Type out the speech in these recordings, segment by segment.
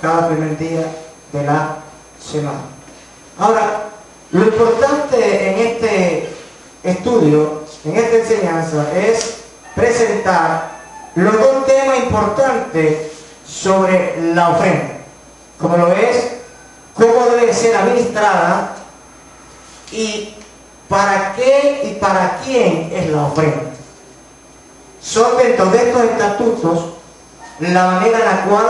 cada primer día de la semana. Ahora, lo importante en este estudio, en esta enseñanza, es presentar los dos temas importantes sobre la ofrenda, como lo es cómo debe ser administrada y para qué y para quién es la ofrenda. Son dentro de estos estatutos la manera en la cual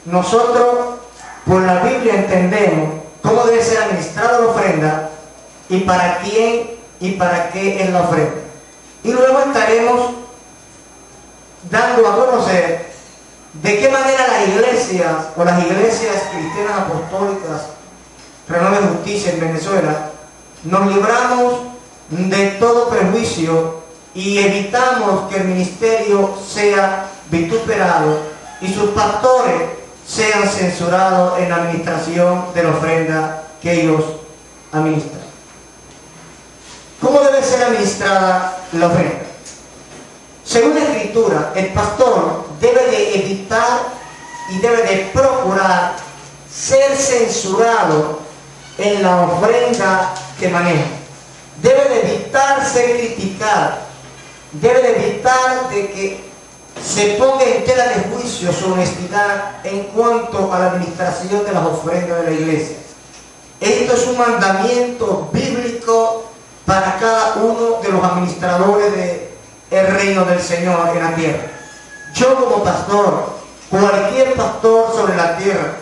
nosotros por la Biblia entendemos cómo debe ser administrada la ofrenda y para quién y para qué es la ofrenda. Y luego estaremos dando a conocer de qué manera las iglesias o las iglesias cristianas apostólicas Renuevo de Justicia en Venezuela nos libramos de todo prejuicio y evitamos que el ministerio sea vituperado y sus pastores sean censurados en la administración de la ofrenda que ellos administran. ¿Cómo debe ser administrada la ofrenda? Según la Escritura, el pastor debe de evitar y debe de procurar ser censurado en la ofrenda que maneja. Debe de evitar ser criticado. Debe de evitar de que se ponga en tela de juicio su honestidad en cuanto a la administración de las ofrendas de la iglesia. Esto es un mandamiento bíblico para cada uno de los administradores del reino del Señor en la tierra. Yo como pastor, cualquier pastor sobre la tierra,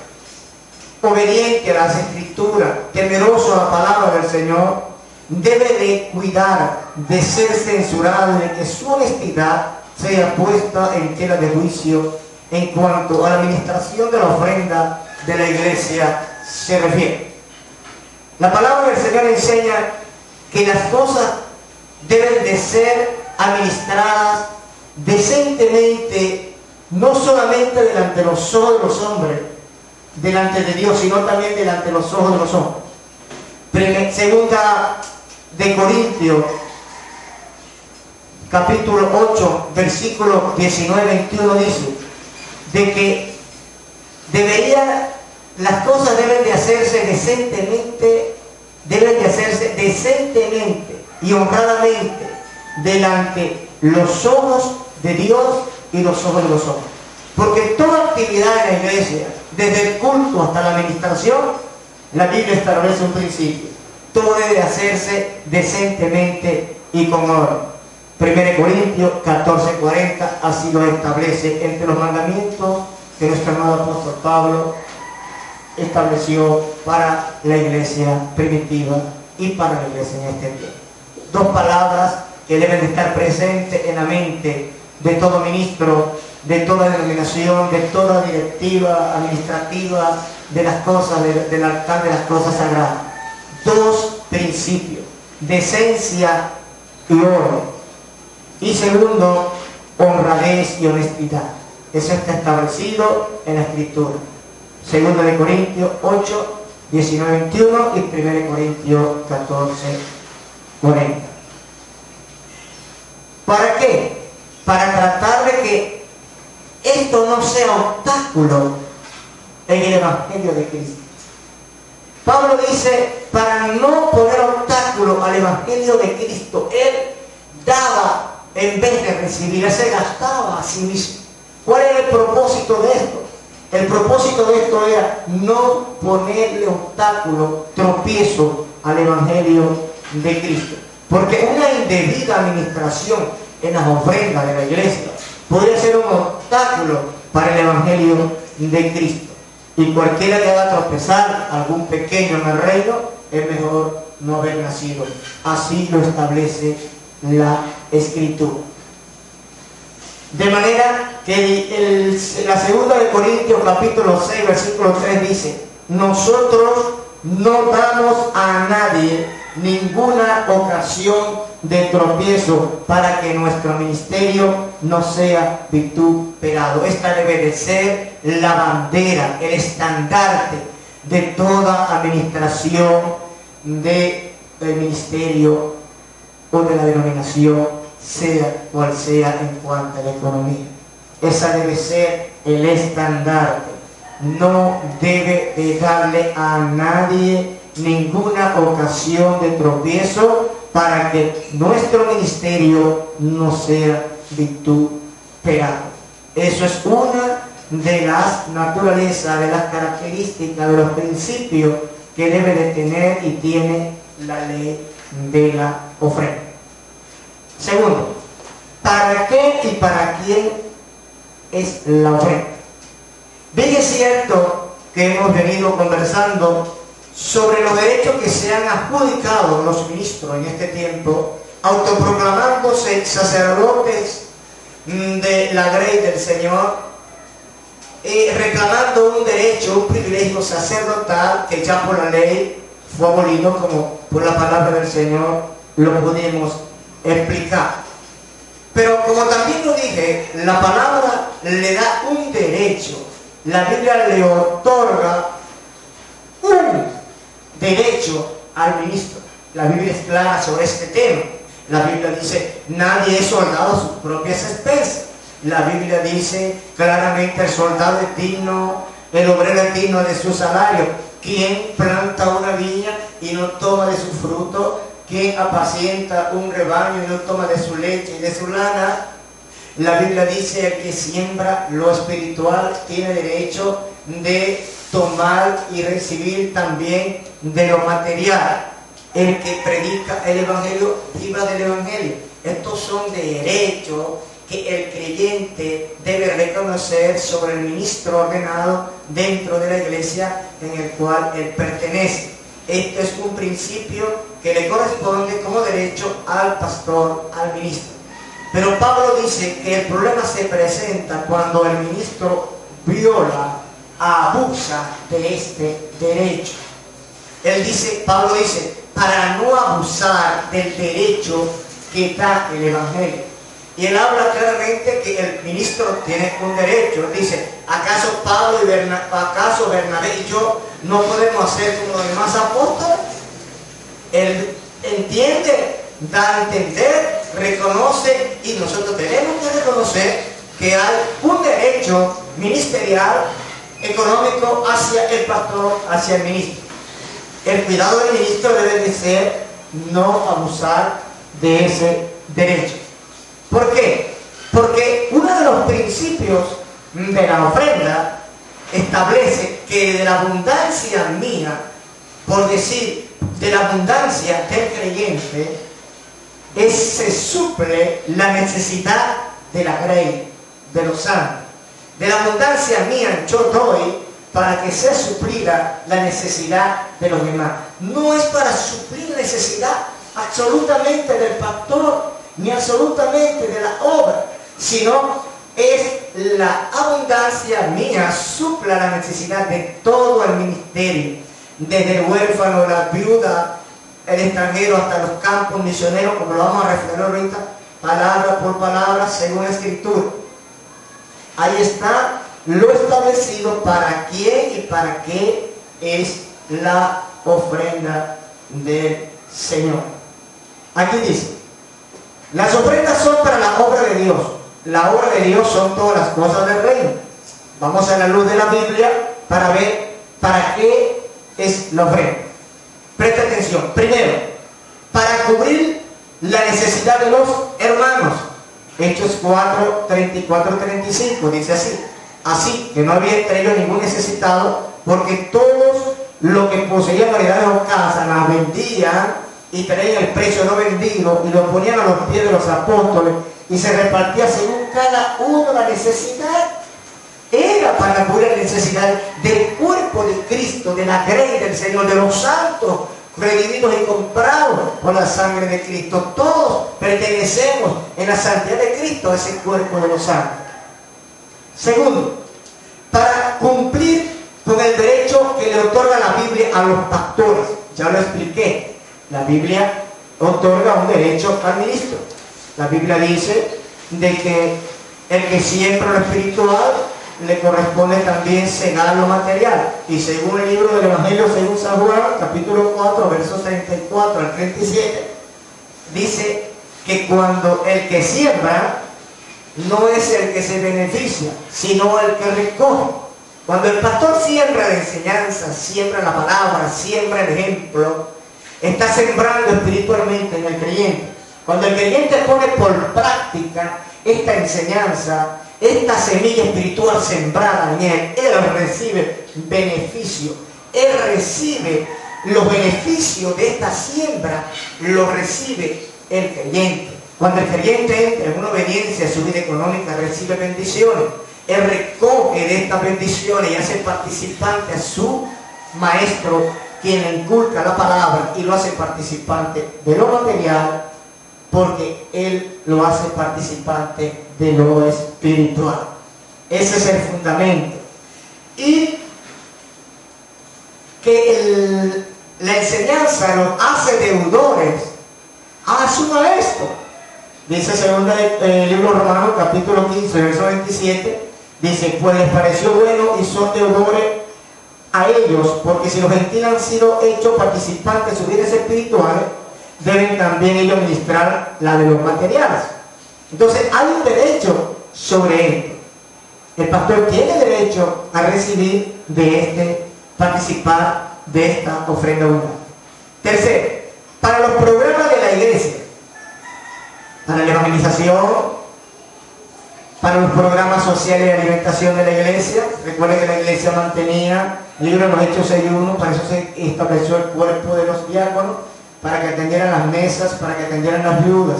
obediente a las Escrituras, temeroso a la palabra del Señor, debe de cuidar de ser censurado, de que su honestidad sea puesta en tela de juicio en cuanto a la administración de la ofrenda de la iglesia se refiere. La palabra del Señor enseña que las cosas deben de ser administradas decentemente, no solamente delante de los ojos de los hombres, delante de Dios, sino también delante de los ojos de los hombres. Segunda de Corintios, capítulo 8, versículo 19-21 dice de que las cosas deben de hacerse decentemente y honradamente delante los ojos de Dios y los ojos de los hombres. Porque toda actividad en la iglesia, desde el culto hasta la administración, la Biblia establece un principio. Todo debe hacerse decentemente y con orden. 1 Corintios 14:40 así lo establece entre los mandamientos que nuestro amado apóstol Pablo estableció para la iglesia primitiva y para la iglesia en este tiempo. Dos palabras que deben de estar presentes en la mente de todo ministro, de toda denominación, de toda directiva administrativa de las cosas, del altar de las cosas sagradas. Dos principios: decencia y orden. Y segundo, honradez y honestidad. Eso está establecido en la Escritura. Segunda de Corintios 8, 19-21 y 1 Corintios 14, 40. ¿Para qué? Para tratar de que esto no sea obstáculo en el Evangelio de Cristo. Pablo dice, para no poner obstáculo al Evangelio de Cristo, él daba en vez de recibir, él se gastaba a sí mismo. ¿Cuál era el propósito de esto? El propósito de esto era no ponerle obstáculo, tropiezo al Evangelio de Cristo. Porque una indebida administración en las ofrendas de la iglesia podría ser un obstáculo para el Evangelio de Cristo. Y cualquiera que haga tropezar a algún pequeño en el reino, es mejor no haber nacido. Así lo establece la Escritura. De manera que la segunda de Corintios capítulo 6 versículo 3 dice: nosotros no damos a nadie ninguna ocasión de tropiezo para que nuestro ministerio no sea vituperado. Esta debe de ser la bandera, el estandarte de toda administración del ministerio o de la denominación, sea cual sea en cuanto a la economía. Esa debe ser el estandarte no debe de darle a nadie ninguna ocasión de tropiezo para que nuestro ministerio no sea vituperado. Eso es una de las naturalezas, de las características, de los principios que debe de tener y tiene la ley de la ofrenda. Segundo, ¿para qué y para quién es la ofrenda? Bien es cierto que hemos venido conversando sobre los derechos que se han adjudicado los ministros en este tiempo, autoproclamándose sacerdotes de la grey del Señor, reclamando un derecho, un privilegio sacerdotal que ya por la ley fue abolido, como por la palabra del Señor lo pudimos explicar. Pero como también lo dije, la palabra le da un derecho. La Biblia le otorga un derecho al ministro. La Biblia es clara sobre este tema. La Biblia dice, nadie es soldado a sus propias expensas. La Biblia dice claramente, el soldado es digno, el obrero es digno de su salario. ¿Quién planta una viña y no toma de su fruto? ¿Quién apacienta un rebaño y no toma de su leche y de su lana? La Biblia dice, el que siembra lo espiritual tiene derecho de tomar y recibir también de lo material. El que predica el Evangelio, viva del Evangelio. Estos son derechos que el creyente debe reconocer sobre el ministro ordenado dentro de la iglesia en el cual él pertenece. Esto es un principio que le corresponde como derecho al pastor, al ministro. Pero Pablo dice que el problema se presenta cuando el ministro viola, abusa de este derecho. Pablo dice, para no abusar del derecho que da el Evangelio. Y él habla claramente que el ministro tiene un derecho. Él dice, ¿acaso Bernabé y yo no podemos hacer como los demás apóstoles? Él entiende, da a entender, reconoce, y nosotros tenemos que reconocer que hay un derecho ministerial, económico hacia el pastor, hacia el ministro. El cuidado del ministro debe de ser no abusar de ese derecho. ¿Por qué? Porque uno de los principios de la ofrenda establece que de la abundancia mía, por decir, de la abundancia del creyente, se suple la necesidad de la grey, de los santos. De la abundancia mía yo doy para que sea suplida la necesidad de los demás. No es para suplir la necesidad absolutamente del pastor, ni absolutamente de la obra, sino es la abundancia mía, supla la necesidad de todo el ministerio, desde el huérfano, la viuda, el extranjero, hasta los campos misioneros, como lo vamos a referir ahorita, palabra por palabra, según la Escritura. Ahí está lo establecido para quién y para qué es la ofrenda del Señor. Aquí dice, las ofrendas son para la obra de Dios. La obra de Dios son todas las cosas del reino. Vamos a la luz de la Biblia para ver para qué es la ofrenda. Presta atención. Primero, para cubrir la necesidad de los hermanos. Hechos 4, 34, 35 dice así. Así que no había entre ellos ningún necesitado, porque todos los que poseían variedades o casas las vendían y traían el precio no vendido y lo ponían a los pies de los apóstoles y se repartía según cada uno la necesidad. Era para cubrir la necesidad del cuerpo de Cristo, de la grey del Señor, de los santos redimidos y comprados por la sangre de Cristo. Todos pertenecemos en la santidad de Cristo a ese cuerpo de los santos. Segundo, para cumplir con el derecho que le otorga la Biblia a los pastores. Ya lo expliqué. La Biblia otorga un derecho al ministro. La Biblia dice de que el que siembra lo espiritual le corresponde también segar lo material. Y según el libro del Evangelio según San Juan, capítulo 4, versos 34 al 37, dice que cuando el que siembra no es el que se beneficia, sino el que recoge. Cuando el pastor siembra la enseñanza, siembra la palabra, siembra el ejemplo, está sembrando espiritualmente en el creyente. Cuando el creyente pone por práctica esta enseñanza, esta semilla espiritual sembrada en él recibe beneficio. Él recibe los beneficios de esta siembra, lo recibe el creyente. Cuando el creyente entra en una obediencia a su vida económica, recibe bendiciones. Él recoge de estas bendiciones y hace participante a su maestro, quien le inculca la palabra y lo hace participante de lo material, porque él lo hace participante de lo espiritual. Ese es el fundamento. Y que la enseñanza los hace deudores a su maestro. Dice segundo libro Romano, capítulo 15, verso 27, dice: pues les pareció bueno y son deudores a ellos, porque si los gentiles han sido hechos participantes de sus vidas espirituales, deben también ellos administrar la de los materiales. Entonces hay un derecho sobre esto. El pastor tiene derecho a recibir participar de esta ofrenda abundante. Tercero, para los programas de la iglesia, para la evangelización, para los programas sociales de alimentación de la iglesia. Recuerden que la iglesia mantenía el libro de los Hechos 6:1, para eso se estableció el cuerpo de los diáconos, para que atendieran las mesas, para que atendieran las viudas.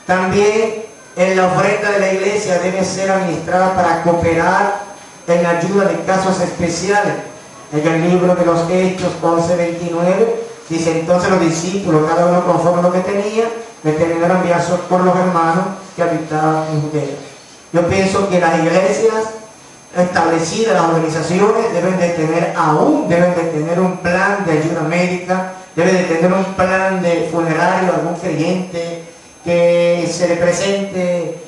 También en la ofrenda de la iglesia debe ser administrada para cooperar en la ayuda de casos especiales. En el libro de los Hechos 11:29 dice: entonces los discípulos, cada uno conforme a lo que tenía, determinaron enviar por los hermanos que habitaban en Judea. Yo pienso que las iglesias establecidas, las organizaciones, deben de tener un plan de ayuda médica, deben de tener un plan de funerario a algún creyente que se le presente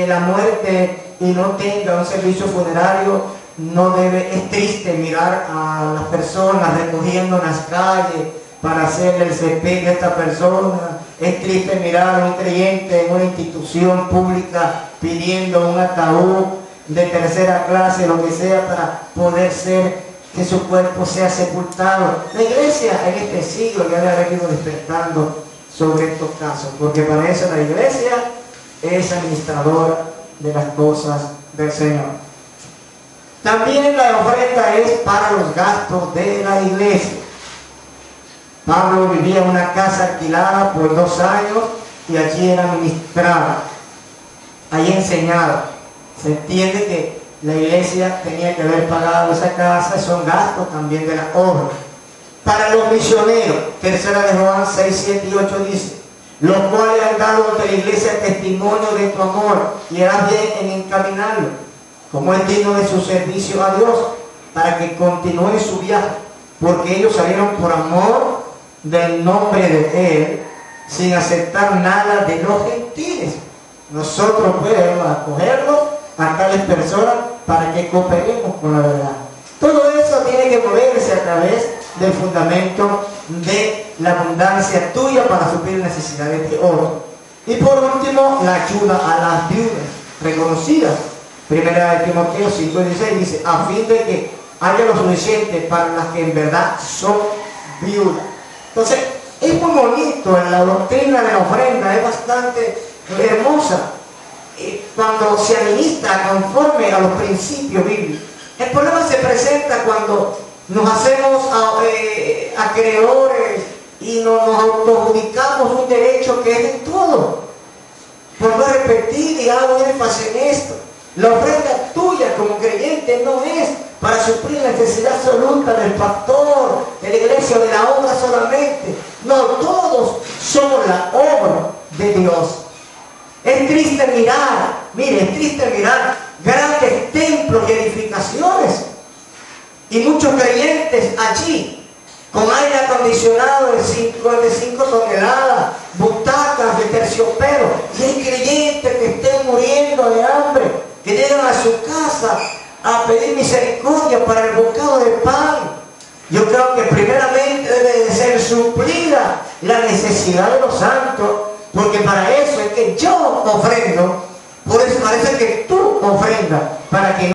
la muerte y no tenga un servicio funerario. Es triste mirar a las personas recogiendo en las calles para hacerle el sepelio a esta persona. Es triste mirar a un creyente en una institución pública pidiendo un ataúd de tercera clase, lo que sea, para poder que su cuerpo sea sepultado. La iglesia en este siglo ya debe haber ido despertando sobre estos casos, porque para eso la iglesia es administradora de las cosas del Señor. También la ofrenda es para los gastos de la iglesia. Pablo vivía en una casa alquilada por 2 años y allí era ministrada, allí enseñaba. Se entiende que la iglesia tenía que haber pagado esa casa, son gastos también de la obra. Para los misioneros, tercera de Juan 6, 7 y 8 dice: los cuales han dado ante la iglesia testimonio de tu amor, y harás bien en encaminarlo, como es digno de su servicio a Dios, para que continúe su viaje, porque ellos salieron por amor del nombre de Él, sin aceptar nada de los gentiles. Nosotros podemos acogerlos a tales personas para que cooperemos con la verdad. Todo eso tiene que moverse a través del fundamento de la abundancia tuya para suplir necesidades de otros. Y por último, la ayuda a las viudas reconocidas. Primera de Timoteo 5:16 dice: a fin de que haya lo suficiente para las que en verdad son viudas. Entonces, es muy bonito en la doctrina de la ofrenda, es bastante hermosa cuando se administra conforme a los principios bíblicos. El problema se presenta cuando nos hacemos acreedores y nos autoadjudicamos un derecho que es de todo. Por no repetir, y hago énfasis en esto: la ofrenda tuya como creyente no es para suplir la necesidad absoluta del pastor, de la iglesia, de la obra solamente. No, todos somos la obra de Dios. Es triste mirar grandes templos y edificaciones y muchos creyentes allí con aire acondicionado de 55 toneladas, butacas de terciopelo, y hay creyentes que estén muriendo de hambre, que llegan a su casa a pedir misericordia para el bocado de pan. Yo creo que primeramente debe de ser suplida la necesidad de los santos, porque para eso es que yo ofrendo. Por eso parece que tú ofrendas, para que